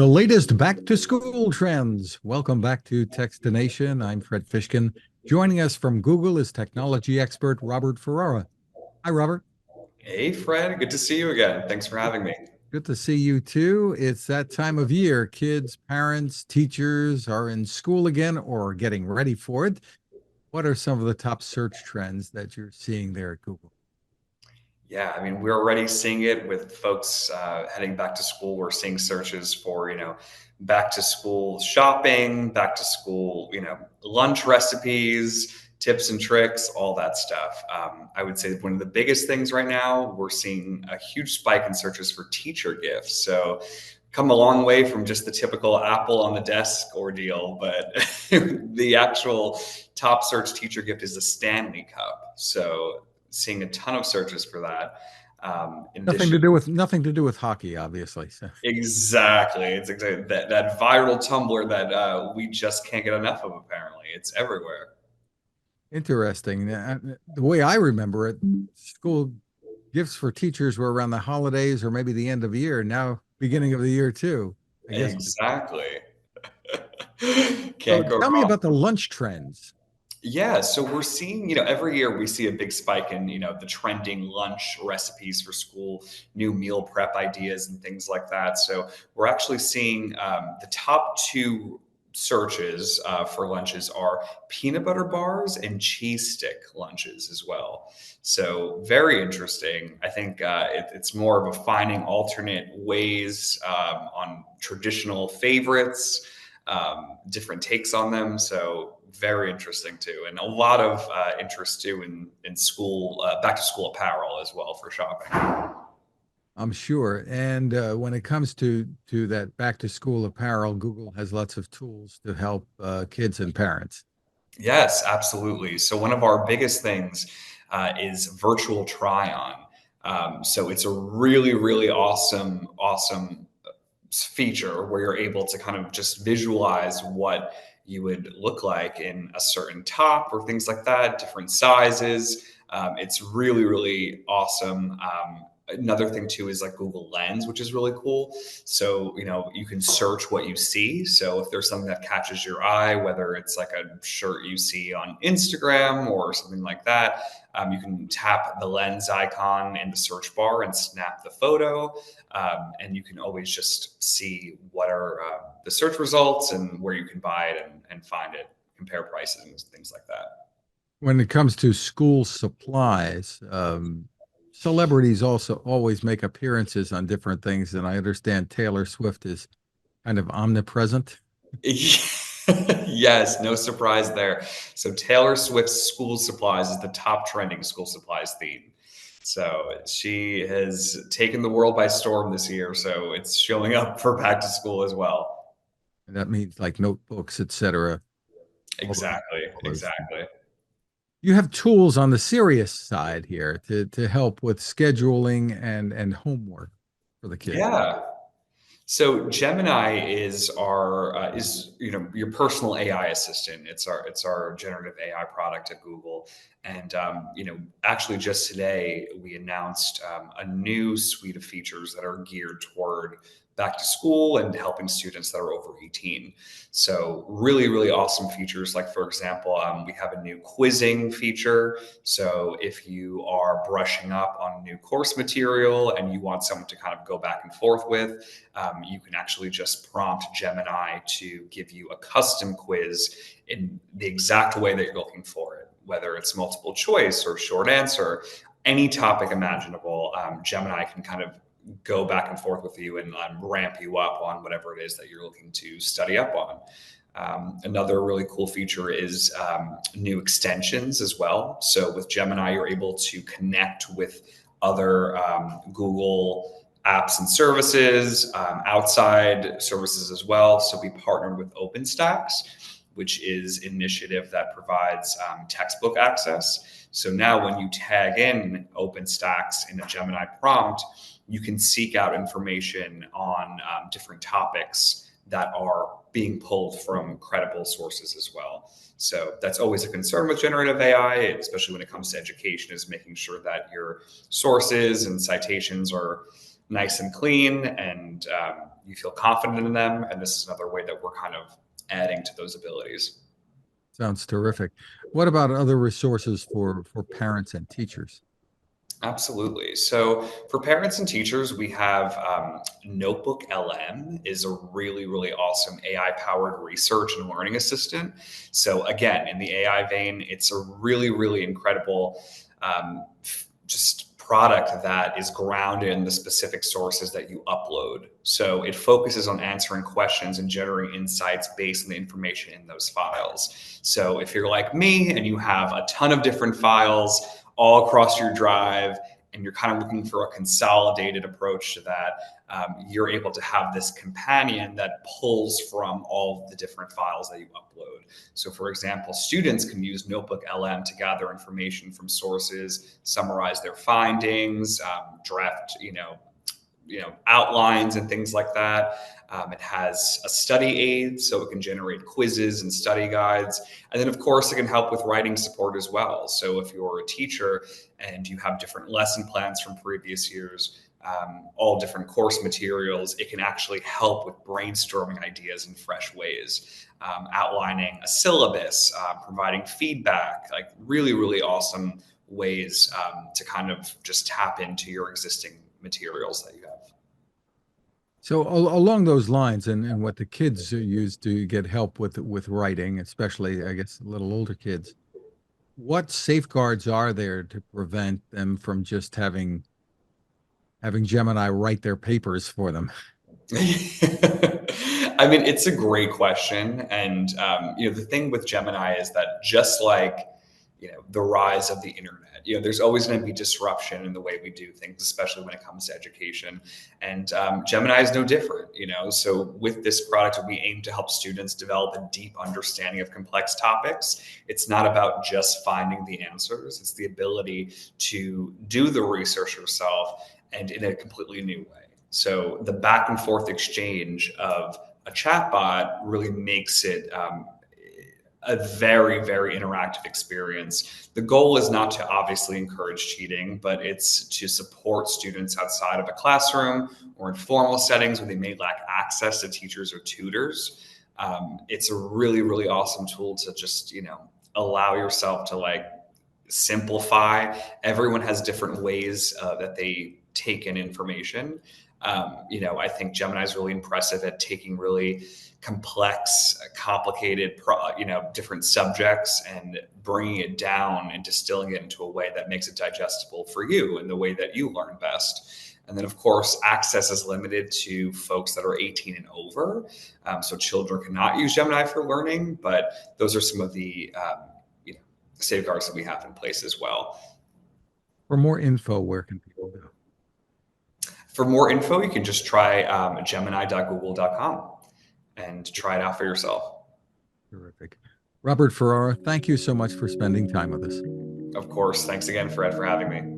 The latest back to school trends. Welcome back to Techstination. I'm Fred Fishkin. Joining us from Google is technology expert Robert Ferrara. Hi, Robert. Hey, Fred. Good to see you again. Thanks for having me. Good to see you too. It's that time of year. Kids, parents, teachers are in school again or getting ready for it. What are some of the top search trends that you're seeing there at Google? Yeah, I mean, we're already seeing it with folks heading back to school. We're seeing searches for, back to school shopping, back to school, lunch recipes, tips and tricks, all that stuff. I would say one of the biggest things right now, we're seeing a huge spike in searches for teacher gifts. So, come a long way from just the typical Apple on the desk ordeal, but the actual top search teacher gift is a Stanley Cup. So seeing a ton of searches for that. In addition, Nothing to do with hockey, obviously. So exactly, it's exactly that viral tumbler that we just can't get enough of. Apparently, it's everywhere. interesting. The way I remember it, school gifts for teachers were around the holidays or maybe the end of the year. Now, beginning of the year too. I guess. Exactly. So Can't go tell me wrong. about the lunch trends. Yeah, so we're seeing, every year we see a big spike in, the trending lunch recipes for school, new meal prep ideas and things like that. So we're actually seeing the top two searches for lunches are peanut butter bars and cheese stick lunches as well. So very interesting. I think it's more of a finding alternate ways on traditional favorites, different takes on them. So very interesting too, and a lot of interest too in school back to school apparel as well for shopping. I'm sure. And when it comes to that back to school apparel, Google has lots of tools to help kids and parents. Yes, absolutely. So one of our biggest things is virtual try on. So it's a really, really awesome feature where you're able to kind of just visualize what you would look like in a certain top or things like that, different sizes. It's really, really awesome. Another thing too is like Google Lens, which is really cool. So, you can search what you see. So if there's something that catches your eye, whether it's like a shirt you see on Instagram or something like that, you can tap the lens icon in the search bar and snap the photo. And you can always just see what are the search results and where you can buy it and find it, compare prices and things like that. When it comes to school supplies, celebrities also always make appearances on different things. And I understand Taylor Swift is kind of omnipresent. Yes, no surprise there. So Taylor Swift's school supplies is the top trending school supplies theme. So she has taken the world by storm this year. So it's showing up for back to school as well. And that means like notebooks, etc. All those, Exactly, all those things. exactly. You have tools on the serious side here to help with scheduling and homework for the kids. Yeah. So Gemini is our is your personal AI assistant. It's our generative AI product at Google, and actually just today we announced a new suite of features that are geared toward back to school and helping students that are over 18. So really, really awesome features. Like for example, we have a new quizzing feature. So if you are brushing up on new course material and you want someone to kind of go back and forth with, you can actually just prompt Gemini to give you a custom quiz in the exact way that you're looking for it, whether it's multiple choice or short answer, any topic imaginable. Gemini can kind of go back and forth with you and ramp you up on whatever it is that you're looking to study up on. Another really cool feature is new extensions as well. So with Gemini, you're able to connect with other Google apps and services, outside services as well. So we partnered with OpenStax, which is an initiative that provides textbook access. So now when you tag in OpenStax in a Gemini prompt, you can seek out information on different topics that are being pulled from credible sources as well. So that's always a concern with generative AI, especially when it comes to education, is making sure that your sources and citations are nice and clean, and you feel confident in them. And this is another way that we're kind of adding to those abilities. Sounds terrific. What about other resources for parents and teachers? Absolutely. So for parents and teachers, we have Notebook LM is a really, really awesome AI powered research and learning assistant. So again, in the AI vein, it's a really, really incredible just product that is grounded in the specific sources that you upload. So it focuses on answering questions and generating insights based on the information in those files. So if you're like me and you have a ton of different files all across your drive, and you're kind of looking for a consolidated approach to that, you're able to have this companion that pulls from all of the different files that you upload. So, for example, students can use Notebook LM to gather information from sources, summarize their findings, draft, outlines and things like that. It has a study aid, so it can generate quizzes and study guides. And then, of course, it can help with writing support as well. So if you're a teacher and you have different lesson plans from previous years, all different course materials, it can actually help with brainstorming ideas in fresh ways, outlining a syllabus, providing feedback, like really, really awesome ways to kind of just tap into your existing materials that you have. So along those lines, and what the kids use to get help with writing, especially I guess little older kids, what safeguards are there to prevent them from just having Gemini write their papers for them? I mean, it's a great question, and the thing with Gemini is that just like the rise of the internet, there's always going to be disruption in the way we do things, especially when it comes to education. And Gemini is no different. So with this product, we aim to help students develop a deep understanding of complex topics. It's not about just finding the answers; it's the ability to do the research yourself and in a completely new way. So the back and forth exchange of a chatbot really makes it a very, very interactive experience. The goal is not to obviously encourage cheating, but it's to support students outside of a classroom or in formal settings where they may lack access to teachers or tutors. It's a really, really awesome tool to just, allow yourself to simplify. Everyone has different ways that they take in information. I think Gemini is really impressive at taking really complex, complicated, different subjects and bringing it down and distilling it into a way that makes it digestible for you in the way that you learn best. And then, of course, access is limited to folks that are 18 and over. So children cannot use Gemini for learning, but those are some of the safeguards that we have in place as well. For more info, where can people go? For more info, you can just try gemini.google.com and try it out for yourself. Terrific. Robert Ferrara, thank you so much for spending time with us. Of course. Thanks again, Fred, for having me.